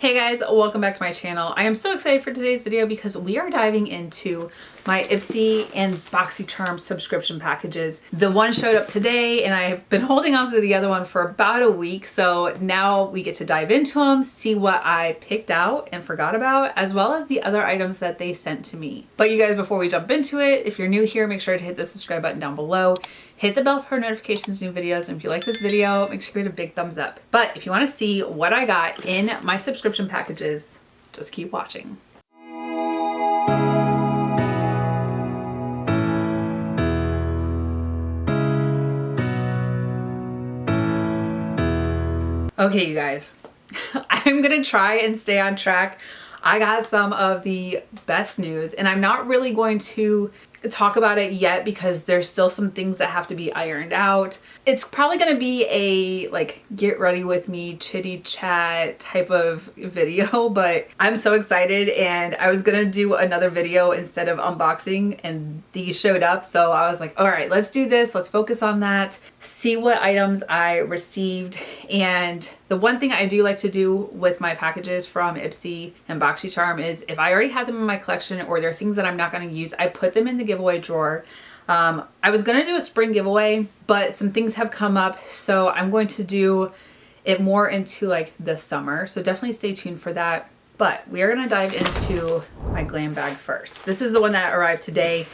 Hey guys, welcome back to my channel. I am so excited for today's video because we are diving into my Ipsy and Boxycharm subscription packages. The one showed up today and I've been holding on to the other one for about a week. So now we get to dive into them, see what I picked out and forgot about, as well as the other items that they sent to me. But you guys, before we jump into it, if you're new here, make sure to hit the subscribe button down below. Hit the bell for notifications, new videos, and if you like this video, make sure you give it a big thumbs up. But if you want to see what I got in my subscription packages, just keep watching. Okay, you guys, I'm gonna try and stay on track. I got some of the best news and I'm not really going to talk about it yet because there's still some things that have to be ironed out. It's probably going to be a like get ready with me chitty chat type of video, but I'm so excited and I was going to do another video instead of unboxing and these showed up. So I was like, all right, let's do this. Let's focus on that, see what items I received. And the one thing I do like to do with my packages from Ipsy and Boxycharm is if I already have them in my collection or there are things that I'm not going to use, I put them in the giveaway drawer. I was going to do a spring giveaway, but some things have come up. So I'm going to do it more into like the summer. So definitely stay tuned for that. But we are going to dive into my glam bag first. This is the one that arrived today.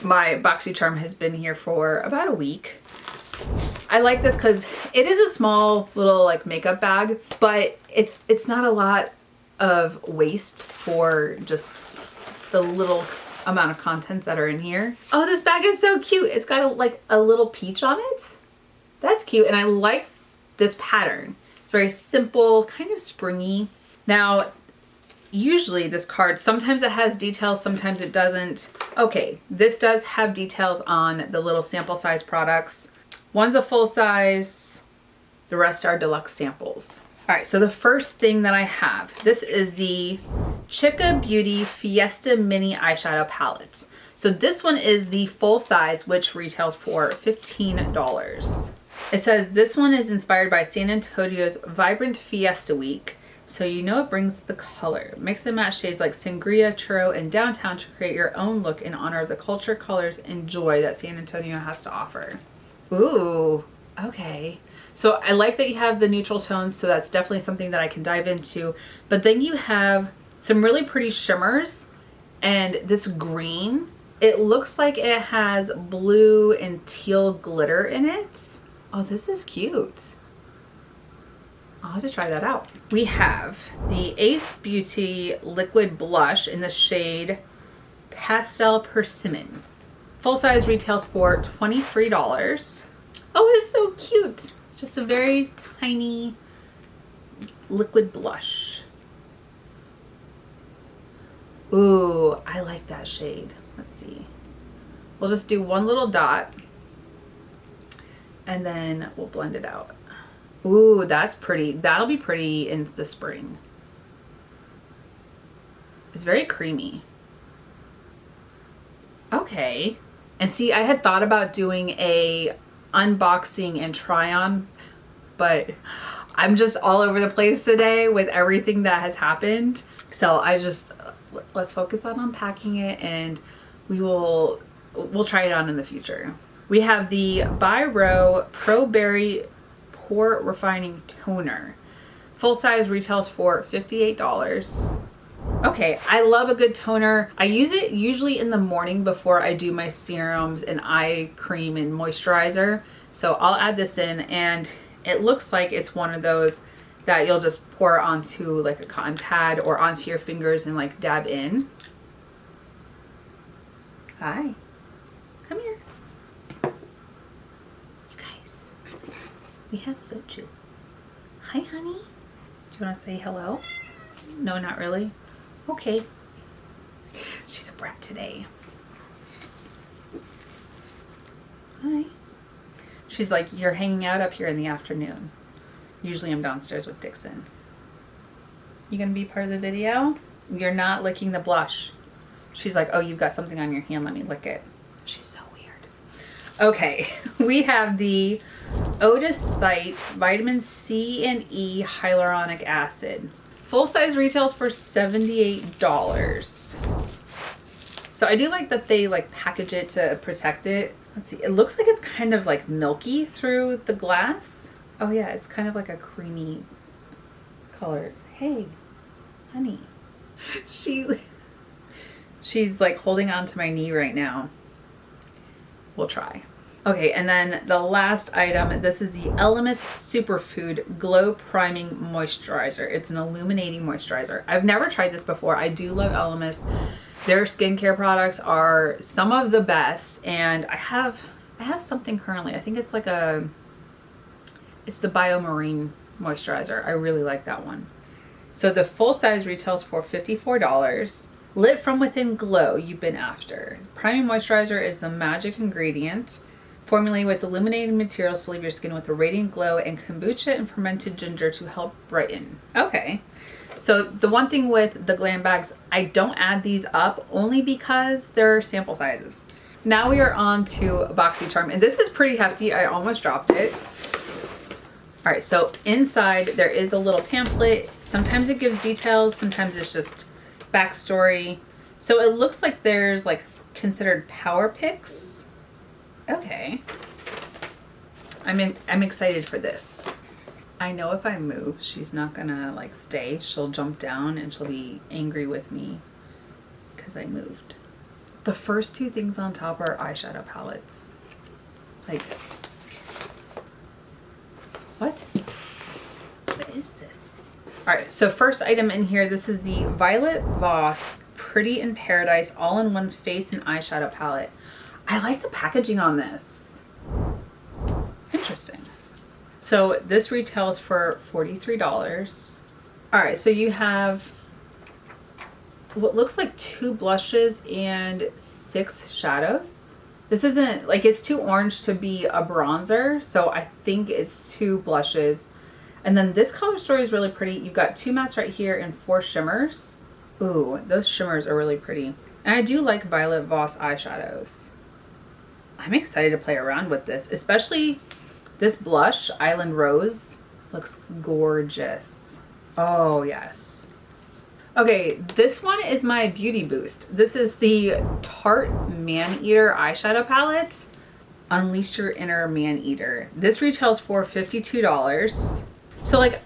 My Boxycharm has been here for about a week. I like this because it is a small little like makeup bag, but it's not a lot of waste for just the little amount of contents that are in here. Oh, this bag is so cute. It's got like a little peach on it. That's cute. And I like this pattern. It's very simple, kind of springy. Now, usually this card, sometimes it has details, sometimes it doesn't. Okay, this does have details on the little sample size products. One's a full size, the rest are deluxe samples. All right, so the first thing that I have, this is the Chica Beauty Fiesta Mini Eyeshadow Palette. So this one is the full size, which retails for $15. It says this one is inspired by San Antonio's vibrant Fiesta Week. So you know it brings the color. Mix and match shades like sangria, churro, and downtown to create your own look in honor of the culture, colors, and joy that San Antonio has to offer. Ooh, okay. So I like that you have the neutral tones, so that's definitely something that I can dive into. But then you have some really pretty shimmers and this green. It looks like it has blue and teal glitter in it. Oh, this is cute. I'll have to try that out. We have the Ace Beauty Liquid Blush in the shade Pastel Persimmon. Full size retails for $23. Oh, it's so cute. Just a very tiny liquid blush. Ooh, I like that shade. Let's see. We'll just do one little dot and then we'll blend it out. Ooh, that's pretty. That'll be pretty in the spring. It's very creamy. Okay. And see, I had thought about doing a unboxing and try on, but I'm just all over the place today with everything that has happened. So let's focus on unpacking it and we'll try it on in the future. We have the By Row Pro Berry Pore Refining Toner. Full size retails for $58. Okay, I love a good toner. I use it usually in the morning before I do my serums and eye cream and moisturizer. So I'll add this in and it looks like it's one of those that you'll just pour onto like a cotton pad or onto your fingers and like dab in. Hi, come here. You guys, we have soju. Hi, honey. Do you want to say hello? No, not really. Okay. She's a brat today. Hi. She's like, you're hanging out up here in the afternoon. Usually I'm downstairs with Dixon. You gonna be part of the video? You're not licking the blush. She's like, oh, you've got something on your hand. Let me lick it. She's so weird. Okay, we have the Otis Site Vitamin C and E Hyaluronic Acid. Full size retails for $78. So I do like that they like package it to protect it. Let's see, it looks like it's kind of like milky through the glass. Oh yeah, it's kind of like a creamy color. Hey, honey. She's like holding on to my knee right now. We'll try. Okay, and then the last item, this is the Elemis Superfood Glow Priming Moisturizer. It's an illuminating moisturizer. I've never tried this before. I do love Elemis. Their skincare products are some of the best, and I have something currently. I think it's like it's the Biomarine moisturizer. I really like that one. So the full size retails for $54. Lit from within glow you've been after. Priming moisturizer is the magic ingredient. Formulated with illuminating materials to leave your skin with a radiant glow, and kombucha and fermented ginger to help brighten. Okay. So the one thing with the glam bags, I don't add these up only because they're sample sizes. Now we are on to Boxycharm, and this is pretty hefty. I almost dropped it. All right, so inside there is a little pamphlet. Sometimes it gives details, sometimes it's just backstory. So it looks like there's like considered power picks. Okay. I'm excited for this. I know if I move, she's not gonna like stay. She'll jump down and she'll be angry with me because I moved. The first two things on top are eyeshadow palettes. Like, what? What is this? All right, so first item in here, this is the Violet Voss Pretty in Paradise All-in-One Face and Eyeshadow Palette. I like the packaging on this. Interesting. So this retails for $43. All right, so you have what looks like 2 blushes and 6 shadows. This isn't, like, it's too orange to be a bronzer, so I think it's 2 blushes. And then this color story is really pretty. You've got 2 mattes right here and 4 shimmers. Ooh, those shimmers are really pretty. And I do like Violet Voss eyeshadows. I'm excited to play around with this, especially this blush, Island Rose, looks gorgeous. Oh, yes. Okay, this one is my beauty boost. This is the Tarte Man-Eater eyeshadow palette. Unleash your inner man-eater. This retails for $52. So like,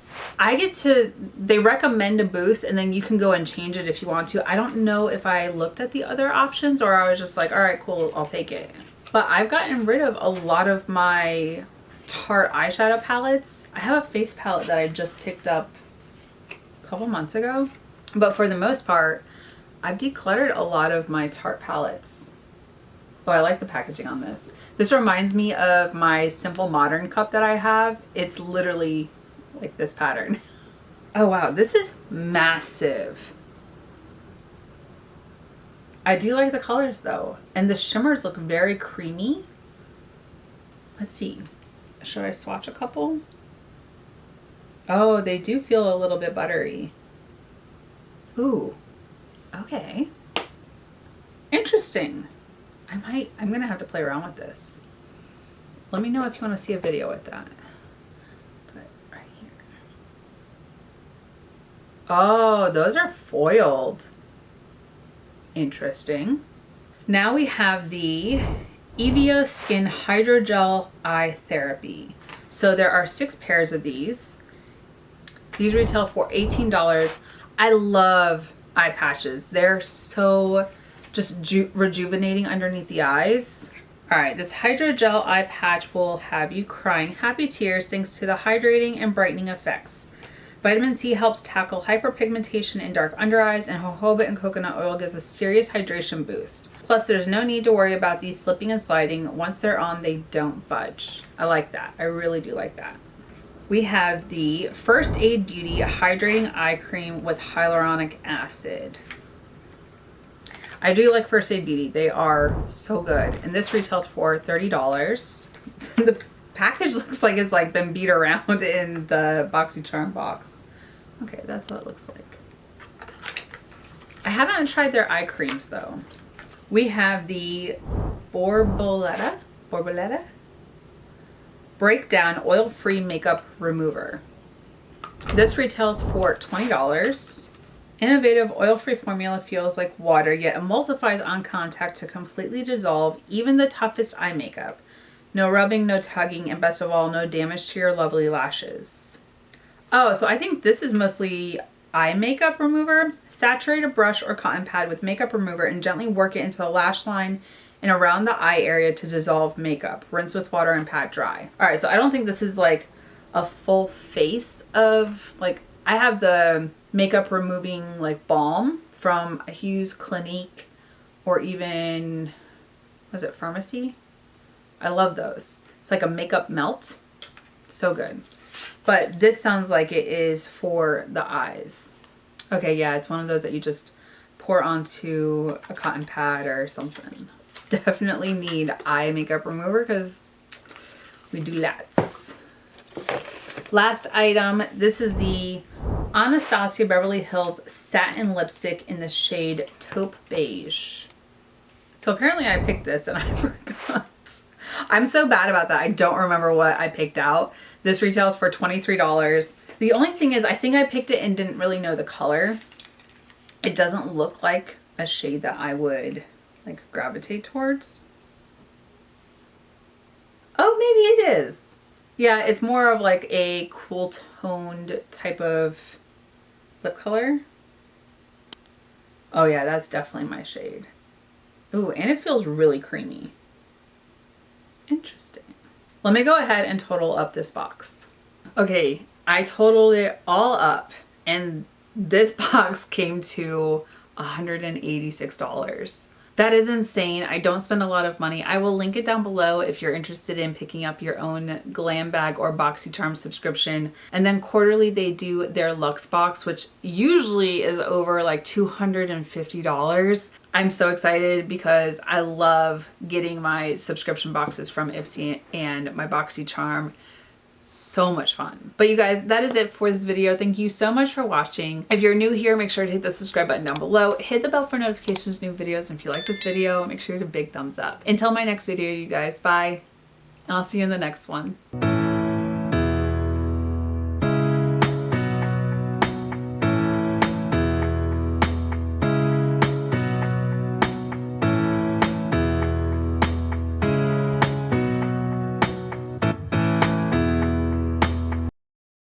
they recommend a boost and then you can go and change it if you want to. I don't know if I looked at the other options or I was just like, all right, cool, I'll take it. But I've gotten rid of a lot of my Tarte eyeshadow palettes. I have a face palette that I just picked up a couple months ago. But for the most part, I've decluttered a lot of my Tarte palettes. Oh, I like the packaging on this. This reminds me of my Simple Modern cup that I have. It's literally like this pattern. Oh wow, this is massive. I do like the colors though. And the shimmers look very creamy. Let's see. Should I swatch a couple? Oh, they do feel a little bit buttery. Ooh, okay. Interesting. I'm gonna have to play around with this. Let me know if you want to see a video with that. Put it right here. Oh, those are foiled. Interesting. Now we have the Evio Skin Hydrogel Eye Therapy. So there are 6 pairs of these. These retail for $18. I love eye patches. They're so just rejuvenating underneath the eyes. All right, this hydrogel eye patch will have you crying happy tears thanks to the hydrating and brightening effects. Vitamin C helps tackle hyperpigmentation in dark under eyes, and jojoba and coconut oil gives a serious hydration boost. Plus, there's no need to worry about these slipping and sliding. Once they're on, they don't budge. I like that. I really do like that. We have the First Aid Beauty Hydrating Eye Cream with Hyaluronic Acid. I do like First Aid Beauty. They are so good. And this retails for $30. The package looks like it's like been beat around in the Boxycharm box. Okay, that's what it looks like. I haven't tried their eye creams though. We have the Borboleta Breakdown Oil-Free Makeup Remover. This retails for $20. Innovative oil-free formula feels like water, yet emulsifies on contact to completely dissolve even the toughest eye makeup. No rubbing, no tugging, and best of all, no damage to your lovely lashes. Oh, so I think this is mostly eye makeup remover. Saturate a brush or cotton pad with makeup remover and gently work it into the lash line and around the eye area to dissolve makeup. Rinse with water and pat dry. All right, so I don't think this is like a full face of, like, I have the makeup removing like balm from a Hughes Clinique or even, was it Pharmacy? I love those. It's like a makeup melt. So good. But this sounds like it is for the eyes. Okay, yeah, it's one of those that you just pour onto a cotton pad or something. Definitely need eye makeup remover because we do lots. Last item, this is the Anastasia Beverly Hills Satin Lipstick in the shade Taupe Beige. So apparently I picked this and I forgot. I'm so bad about that. I don't remember what I picked out. This retails for $23. The only thing is I think I picked it and didn't really know the color. It doesn't look like a shade that I would like gravitate towards. Oh, maybe it is. Yeah, it's more of like a cool toned type of lip color. Oh yeah, that's definitely my shade. Ooh, and it feels really creamy. Interesting. Let me go ahead and total up this box. Okay, I totaled it all up and this box came to $186. That is insane. I don't spend a lot of money. I will link it down below if you're interested in picking up your own Glam Bag or Boxycharm subscription. And then quarterly they do their Luxe Box, which usually is over like $250. I'm so excited because I love getting my subscription boxes from Ipsy and my Boxycharm. So much fun. But you guys, that is it for this video. Thank you so much for watching. If you're new here, make sure to hit the subscribe button down below. Hit the bell for notifications, new videos. And if you like this video, make sure to hit a big thumbs up. Until my next video, you guys, bye. And I'll see you in the next one.